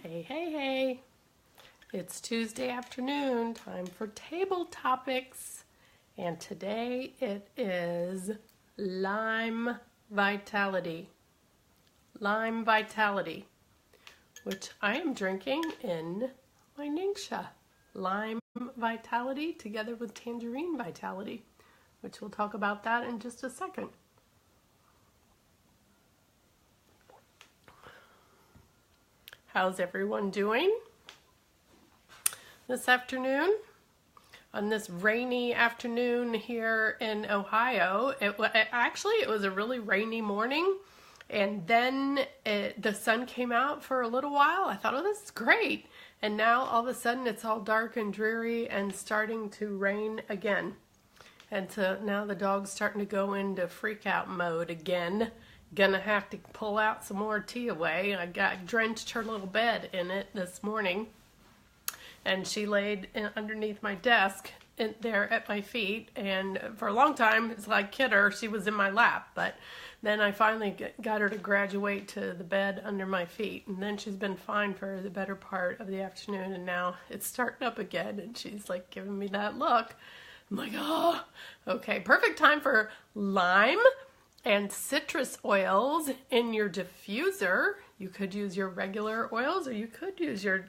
Hey, hey, hey. It's Tuesday afternoon, time for table topics. And today it is Lime Vitality. Lime Vitality, which I am drinking in my Ningxia. Lime Vitality together with Tangerine Vitality, which we'll talk about that in just a second. How's everyone doing this afternoon? On this rainy afternoon here in Ohio, it was a really rainy morning, and then the sun came out for a little while. I thought, oh, this is great. And now all of a sudden it's all dark and dreary and starting to rain again. And so now the dog's starting to go into freak out mode again. Gonna have to pull out some more tea away. I drenched her little bed in it this morning, and she laid underneath my desk there at my feet, and for a long time, it's like Kidder, she was in my lap, but then I finally got her to graduate to the bed under my feet, and then she's been fine for the better part of the afternoon, and now it's starting up again, and she's like giving me that look. I'm like, oh, okay, perfect time for lime and citrus oils in your diffuser. You could use your regular oils, or you could use your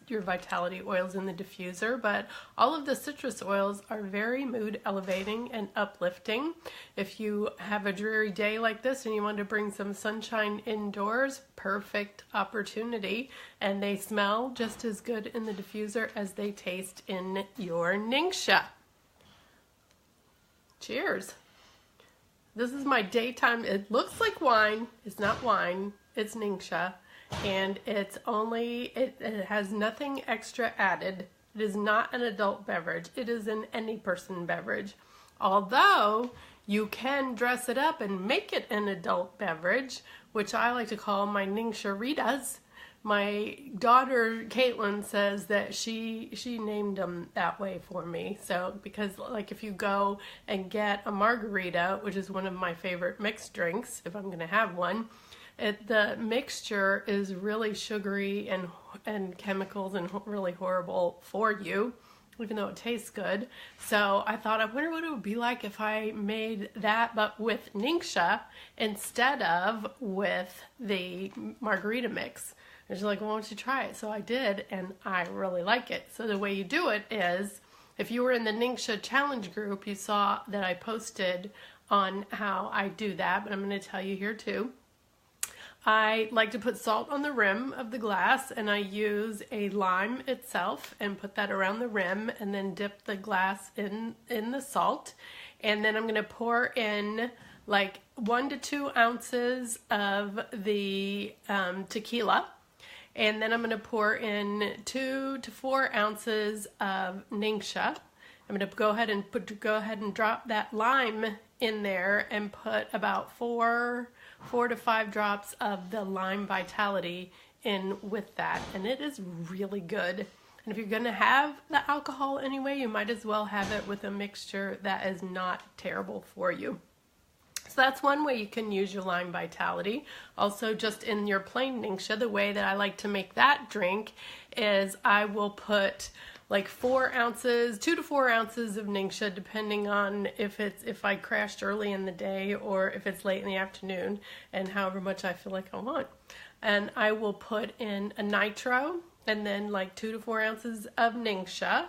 Vitality oils in the diffuser, but all of the citrus oils are very mood elevating and uplifting. If you have a dreary day like this and you want to bring some sunshine indoors, perfect opportunity, and they smell just as good in the diffuser as they taste in your Ningxia. Cheers. This is my daytime. It looks like wine. It's not wine. It's Ningxia. And it has nothing extra added. It is not an adult beverage. It is an any person beverage. Although you can dress it up and make it an adult beverage, which I like to call my Ningxia Ritas. My daughter Caitlin says that she named them that way for me. So because like if you go and get a margarita, which is one of my favorite mixed drinks, if I'm gonna have one, the mixture is really sugary and chemicals and really horrible for you, even though it tastes good. So I thought, I wonder what it would be like if I made that, but with Ningxia instead of with the margarita mix. And she's like, well, why don't you try it? So I did, and I really like it. So the way you do it is, if you were in the Ningxia challenge group, you saw that I posted on how I do that, but I'm going to tell you here too. I like to put salt on the rim of the glass, and I use a lime itself and put that around the rim, and then dip the glass in the salt. And then I'm going to pour in like 1 to 2 ounces of the tequila. And then I'm going to pour in 2 to 4 ounces of Ningxia. I'm going to go ahead and drop that lime in there and put about 4 to 5 drops of the Lime Vitality in with that. And it is really good. And if you're going to have the alcohol anyway, you might as well have it with a mixture that is not terrible for you. So that's one way you can use your Lime Vitality. Also, just in your plain Ningxia, the way that I like to make that drink is I will put like 2 to 4 ounces of Ningxia, depending on if I crashed early in the day or if it's late in the afternoon, and however much I feel like I want. And I will put in a nitro, and then like 2 to 4 ounces of Ningxia.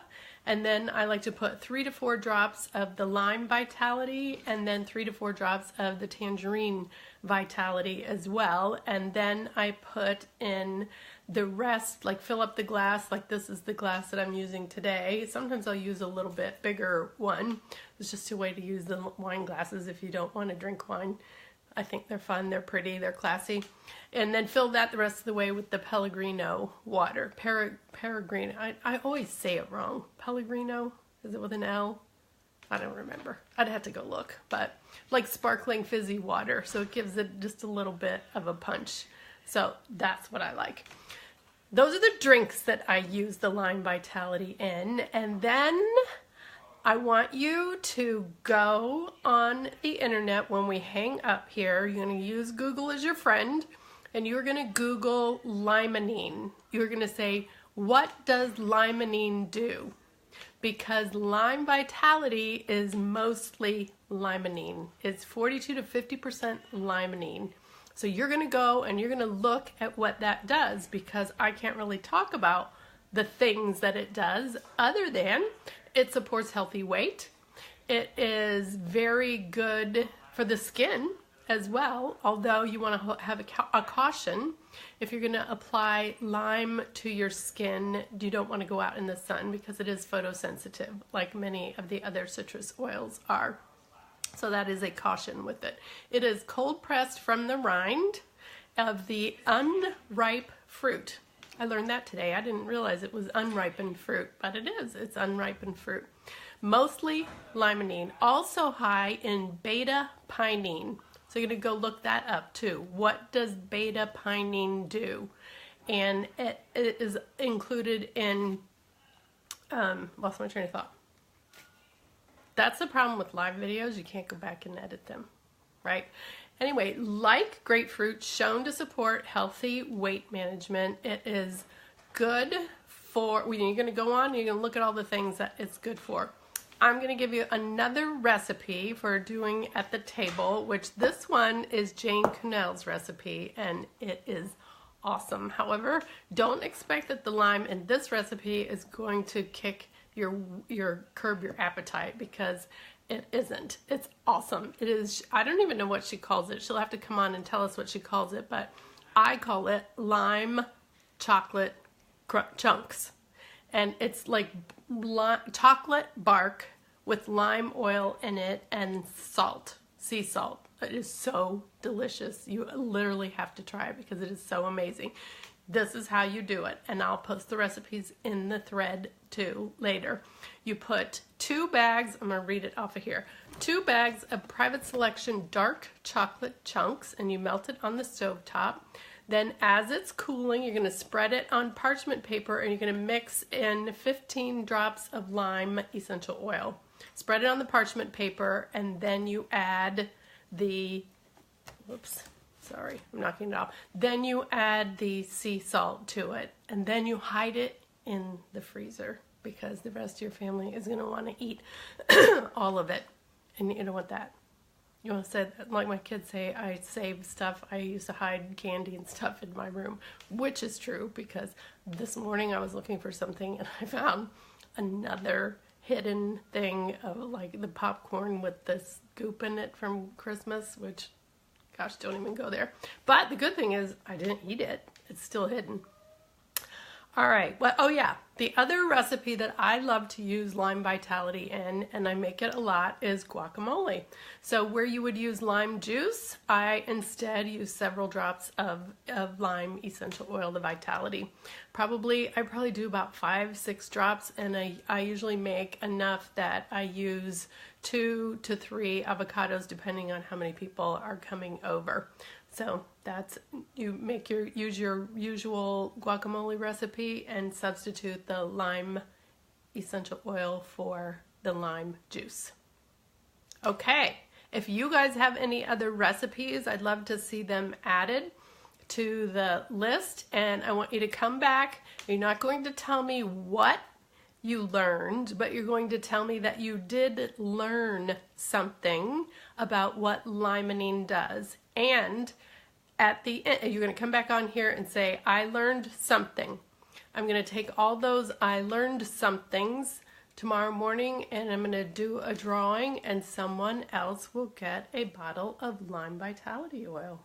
And then I like to put 3 to 4 drops of the Lime Vitality, and then 3 to 4 drops of the Tangerine Vitality as well. And then I put in the rest, like fill up the glass, like this is the glass that I'm using today. Sometimes I'll use a little bit bigger one. It's just a way to use the wine glasses if you don't want to drink wine. I think they're fun, they're pretty, they're classy. And then fill that the rest of the way with the Pellegrino water. Peregrino, I always say it wrong. Pellegrino, is it with an L? I don't remember. I'd have to go look. But like sparkling fizzy water, so it gives it just a little bit of a punch. So that's what I like. Those are the drinks that I use the Lime Vitality in. And then I want you to go on the internet when we hang up here. You're going to use Google as your friend, and you're going to Google limonene. You're going to say, what does limonene do? Because Lime Vitality is mostly limonene. It's 42 to 50% limonene. So you're going to go and you're going to look at what that does, because I can't really talk about the things that it does other than it supports healthy weight. It is very good for the skin as well, although you want to have a caution. If you're going to apply lime to your skin, you don't want to go out in the sun because it is photosensitive, like many of the other citrus oils are. So that is a caution with it. It is cold pressed from the rind of the unripe fruit. I learned that today. I didn't realize it was unripened fruit, but it is. It's unripened fruit. Mostly limonene. Also high in beta-pinene. So you're going to go look that up too. What does beta-pinene do? And it is included in, lost my train of thought. That's the problem with live videos. You can't go back and edit them, right? Anyway, like grapefruit, shown to support healthy weight management. It is good for, when you're going to go on, you're going to look at all the things that it's good for. I'm going to give you another recipe for doing at the table, which this one is Jane Cunell's recipe, and it is awesome. However, don't expect that the lime in this recipe is going to kick curb your appetite, because it isn't. It's awesome. It is, I don't even know what she calls it. She'll have to come on and tell us what she calls it, but I call it lime chocolate chunks. And it's like chocolate bark with lime oil in it and salt, sea salt. It is so delicious. You literally have to try it because it is so amazing. This is how you do it, and I'll post the recipes in the thread too later. You put 2 bags, I'm going to read it off of here, 2 bags of Private Selection dark chocolate chunks, and you melt it on the stovetop. Then as it's cooling, you're going to spread it on parchment paper, and you're going to mix in 15 drops of lime essential oil. Spread it on the parchment paper, and then you add the, whoops, sorry, I'm knocking it off. Then you add the sea salt to it, and then you hide it in the freezer, because the rest of your family is going to want to eat all of it. And you don't want that. You want to say, like my kids say, I save stuff. I used to hide candy and stuff in my room, which is true, because this morning I was looking for something and I found another hidden thing of like the popcorn with this goop in it from Christmas, which, gosh, don't even go there. But the good thing is I didn't eat it. It's still hidden. All right. Well, oh yeah, the other recipe that I love to use Lime Vitality in, and I make it a lot, is guacamole. So where you would use lime juice, I instead use several drops of lime essential oil, the Vitality. I probably do about 5-6 drops, and I usually make enough that I use 2 to 3 avocados, depending on how many people are coming over. So that's, you use your usual guacamole recipe and substitute the lime essential oil for the lime juice. Okay, if you guys have any other recipes, I'd love to see them added to the list, and I want you to come back. You're not going to tell me what you learned, but you're going to tell me that you did learn something about what limonene does. And at the end, you're going to come back on here and say, I learned something. I'm going to take all those I learned somethings tomorrow morning, and I'm going to do a drawing, and someone else will get a bottle of Lime Vitality oil.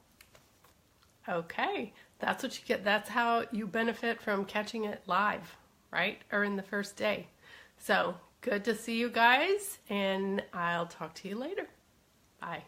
Okay, that's what you get. That's how you benefit from catching it live, right? Or in the first day. So good to see you guys, and I'll talk to you later. Bye.